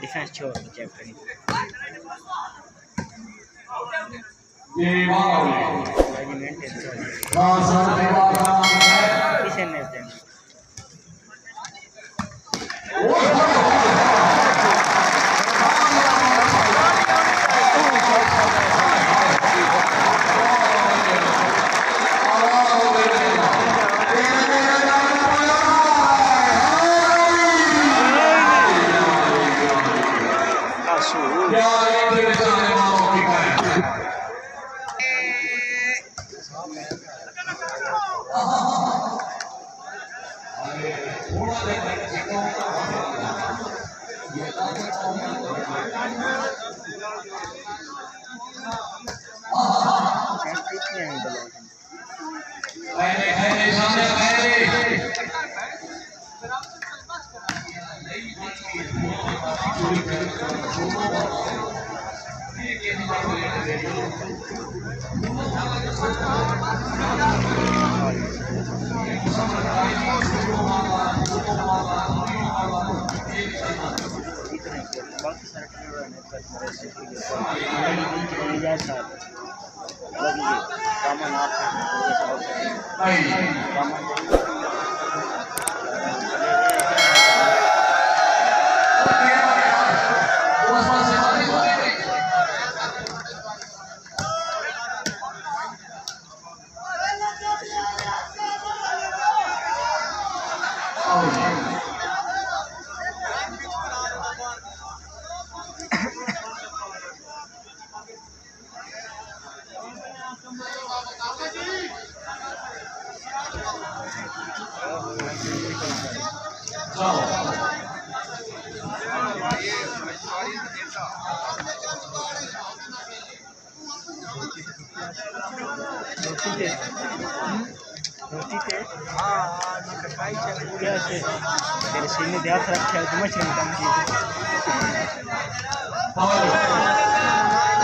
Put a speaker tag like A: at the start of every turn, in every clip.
A: Defence छोड़ check करें बाकी सारे जैसा लगी कामन रोटी थे क्या से तेरे सीने ध्यान रखे तो मछली काम की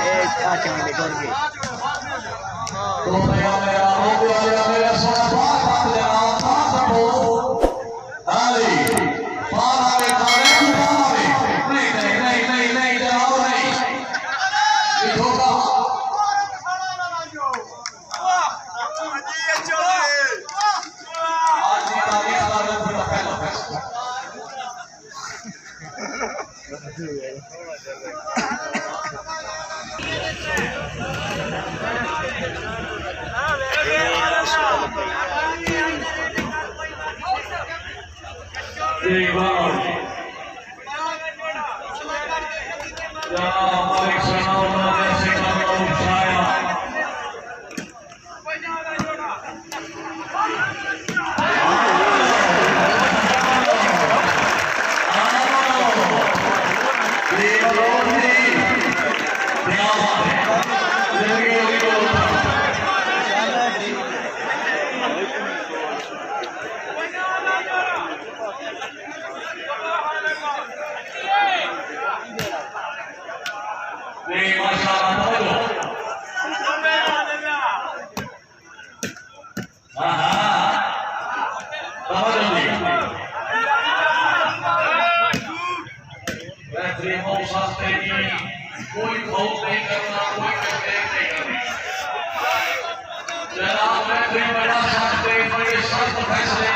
A: ए आज मैं डर गई
B: तो मेरा हो गया सोना बात देना सबो अरे पारा में खाने को पारा में नहीं जाओ नहीं ये धोखा कोई बहुत नहीं करना कोई मिस्टेक नहीं करनी जनाब मैं कोई बड़ा शास्त्री बड़े सख्त फैसले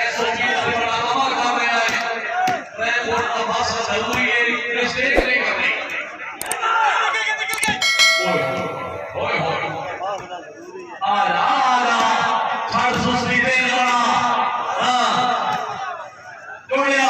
B: ऐसा की बड़ा अमल कर रहा है मैं बोलता बस जरूरी है मिस्टेक नहीं करनी ओए आला छड़ सुस्ती दे बड़ा हां टोलिया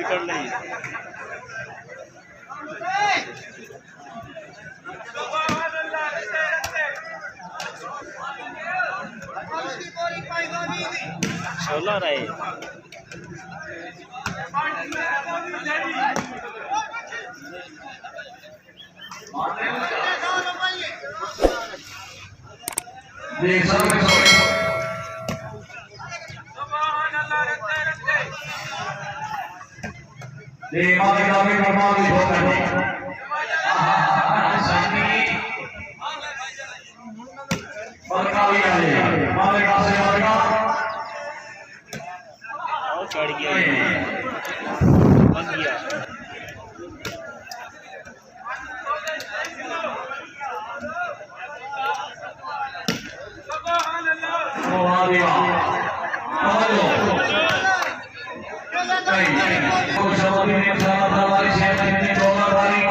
A: कर नहीं सोलह रहे
B: देख सकते हो मालिक आगे प्रमाणित होता है मालिक से
A: चढ़ गया बन गया
B: सुभान अल्लाह कुछ सवाल नहीं था हमारी सेहत की दौलत वाली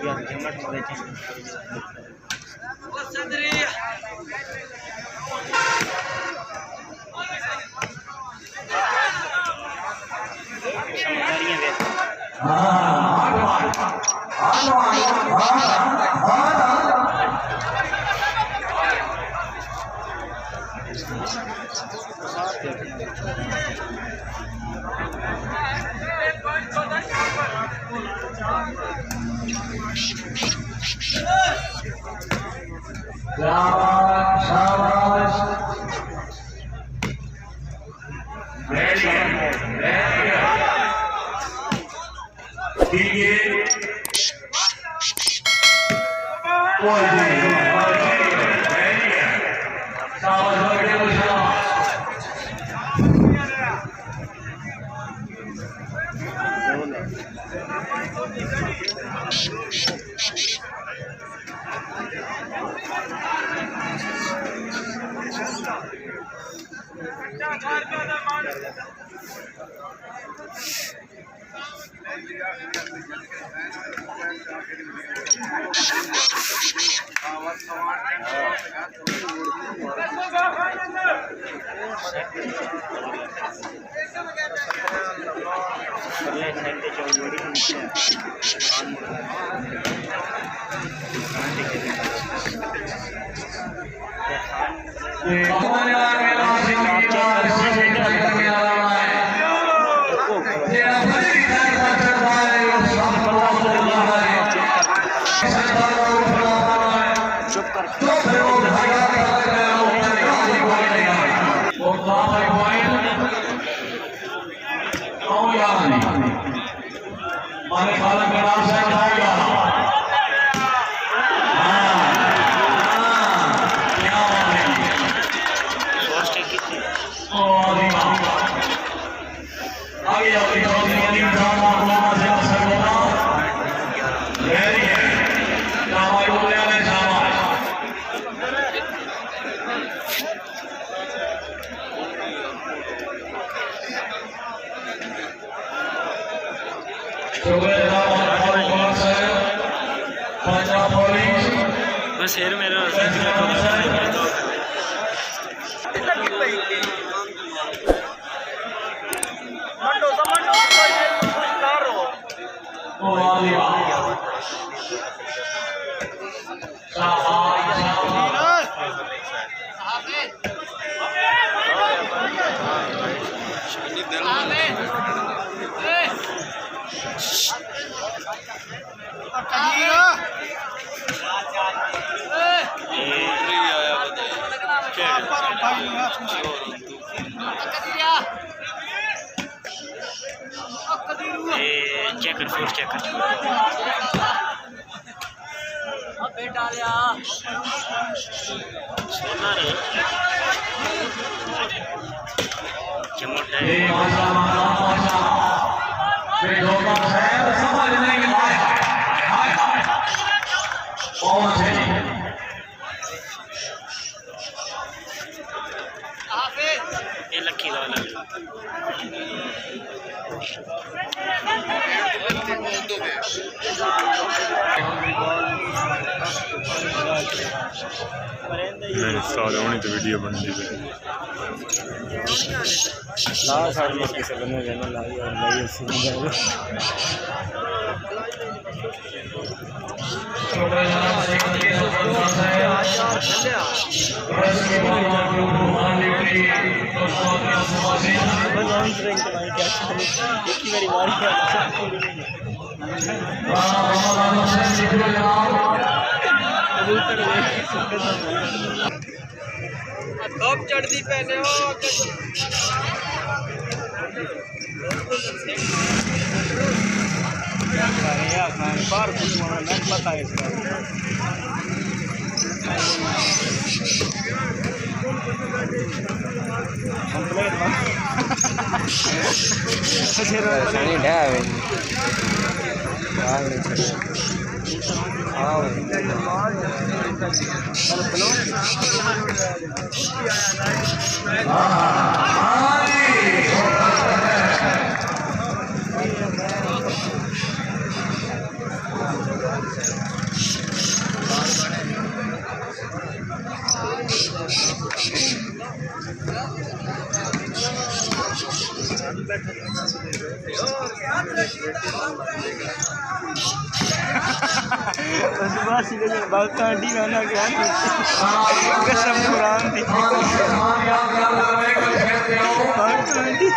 A: biar jemaat mereka samudarinya deh.
B: शाबाश
A: बस हेर मेरा चेक कर फोर्स चेक कर अबे डालिया सोना रे चमट है ये माशा ये लोग है समझ नहीं हाय हाय हाय कौन है ये लकी वाला
C: नहीं तो वीडियो बन रही है
A: ला साइड में किसे बने रहना लाई और लाई सुन जाओ कब चढ़ती पहले हो Ya kan baru semua nak pakai sekarang. Komplit bang.
D: Ini dah.
A: Masih banyak bakal di mana kan? Kesam kurang di. Bakal di.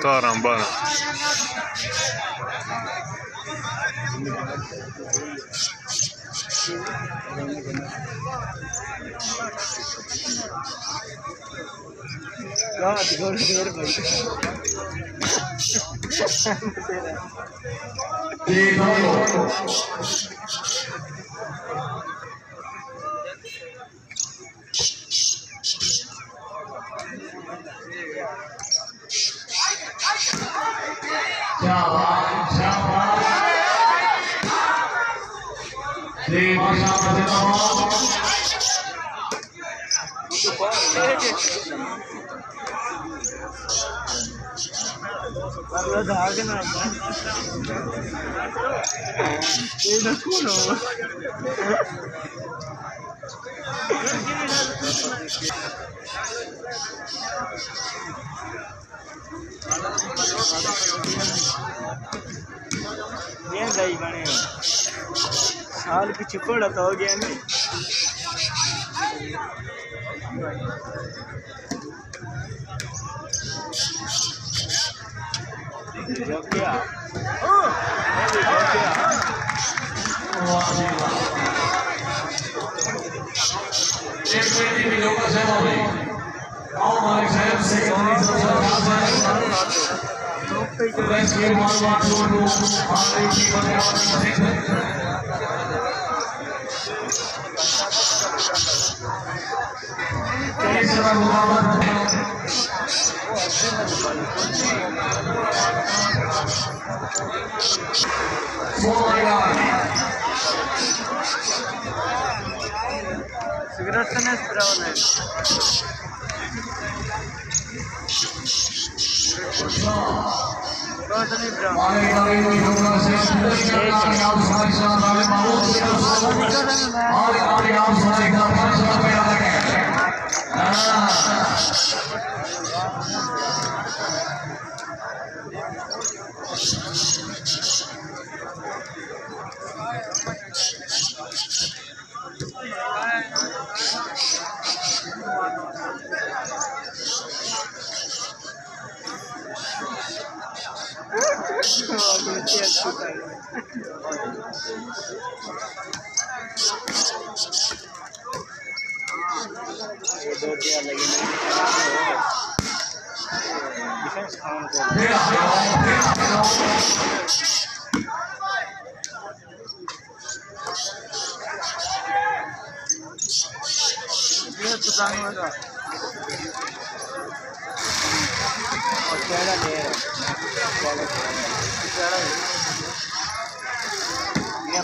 C: Tarambana.
A: Tiga ये दही बने साल की चिकोड़ा तो हो गया नहीं जो क्या सिगरेट से नहीं स्प्राउन है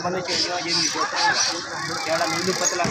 A: बंद नींद पतला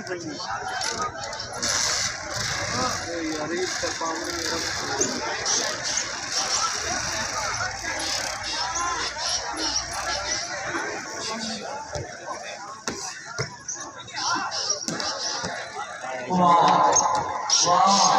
A: Thank you.
B: चौधरी अली शाह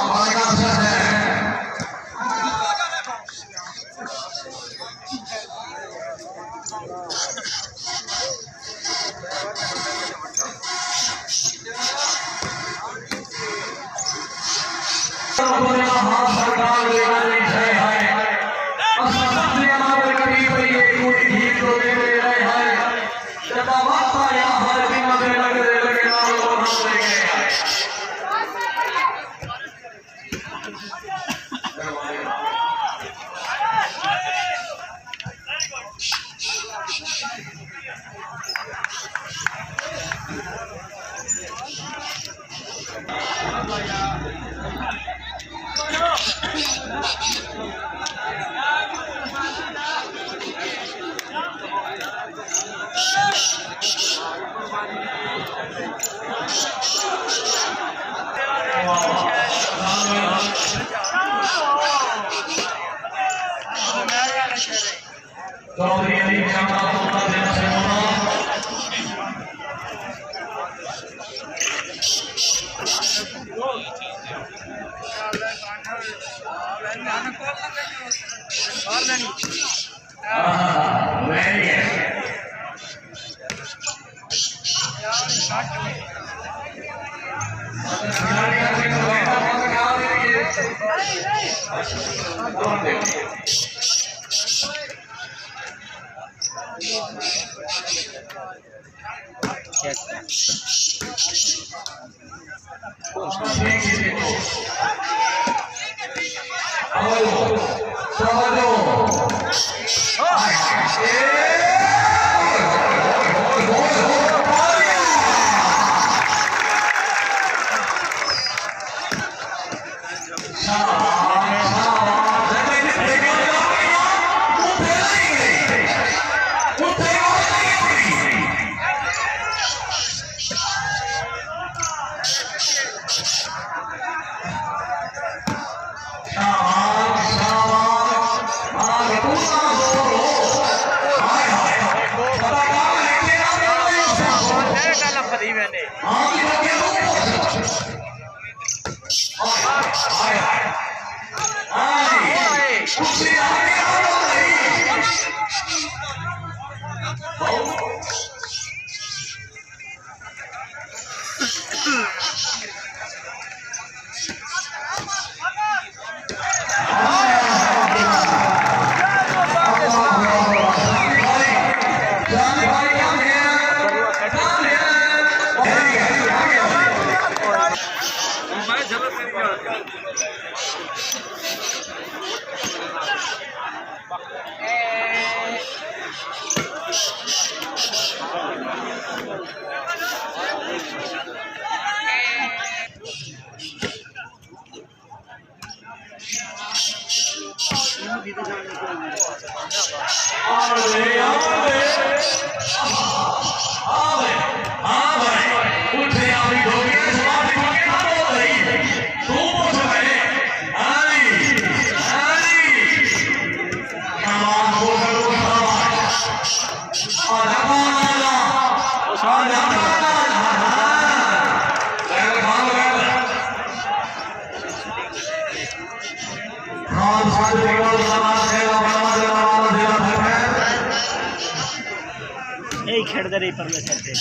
A: खेड़ते रही परले छते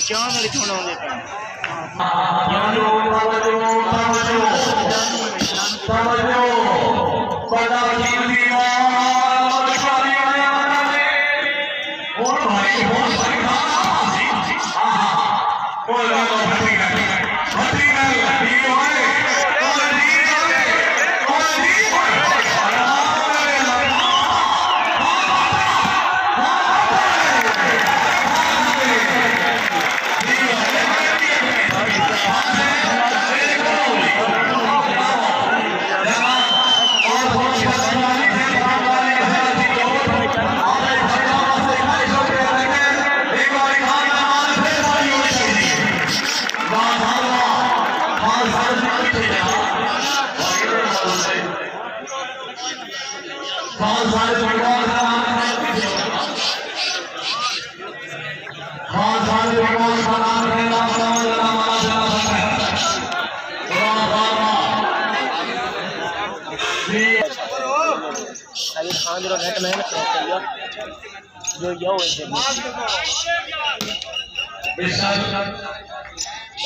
A: क्यों मेरी थोड़ा होंगे
B: Amen.
A: अभी खान जो नेट में जो यो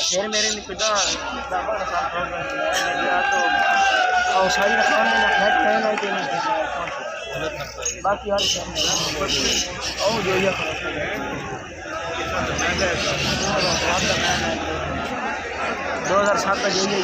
A: फिर मेरे निकदा और सारी खान में नेट में नहीं बाकी और जो ये 2007 का जो ये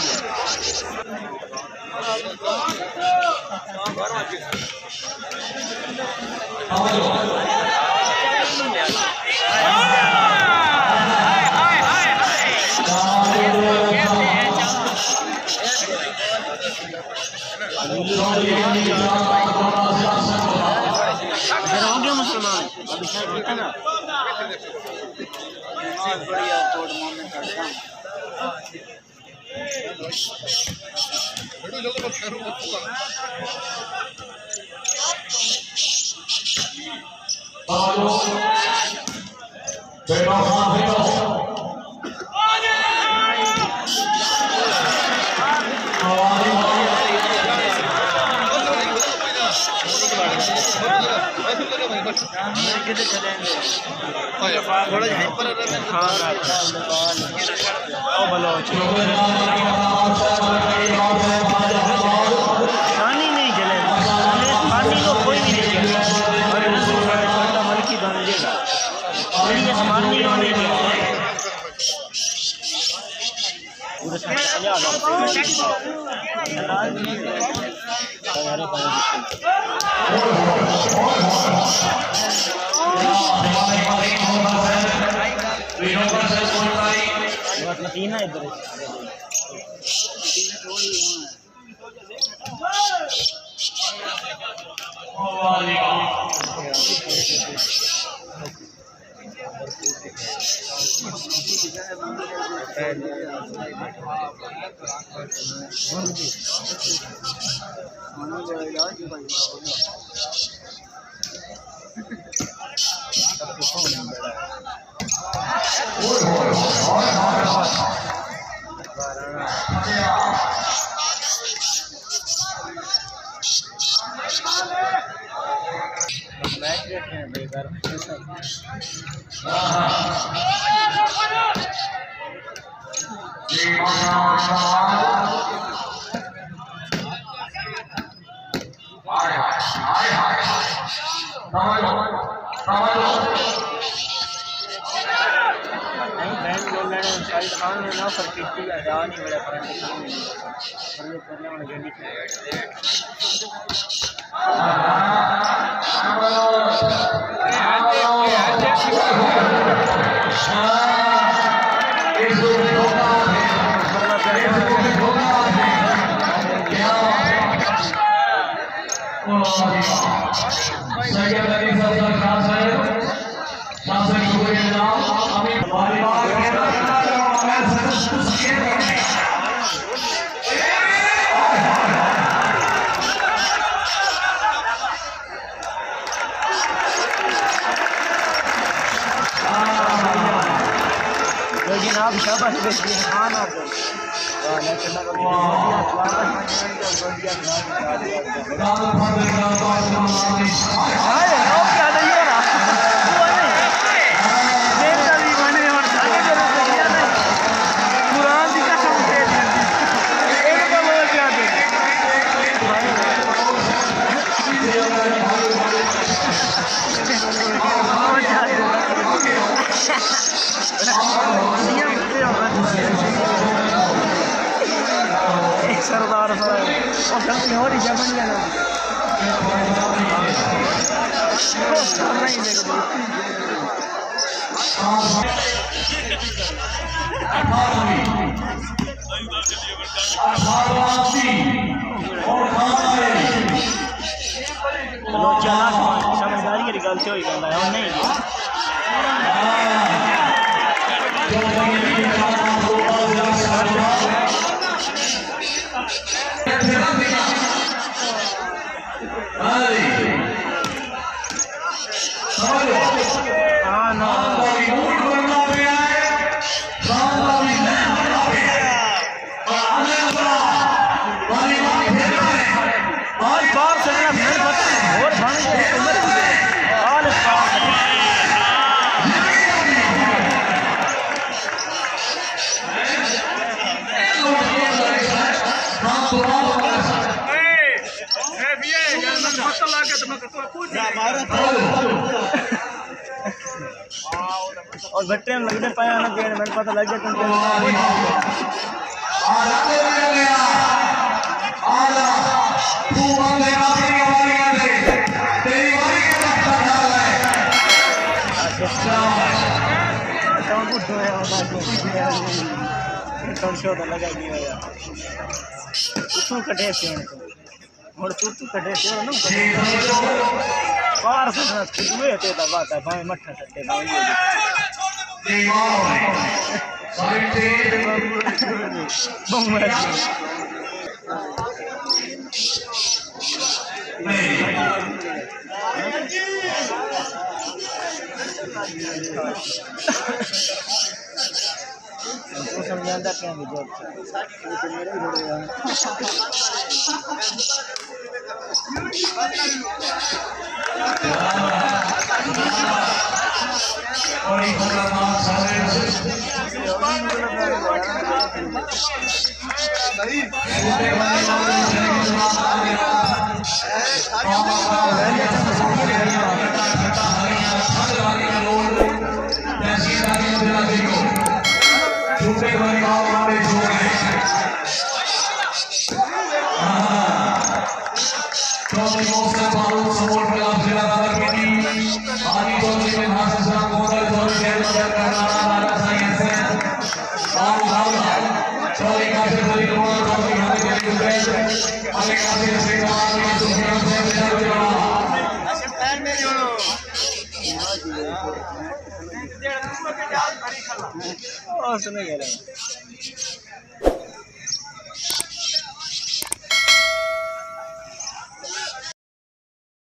A: मुसलमान बढ़िया कोड मोमेंट करता पानी नहीं चले पानी को कोई भी नहीं छोटा मलकी बन देगा पानी होने मदीना इधर जनाब शाबाश खाना सरदार और जमन समझदारी की गलती हुई गल है नहीं और बट्टे में लगते पाया ना पेड़ मैंने पता लग गया लगा दिया उसमें कटे से और तू कटे से ना बाहर से हुए थे तब बात है भाई मट्ठा सट्टे भाई तो समझाता क्या भी जॉब तो मेरे ही सुने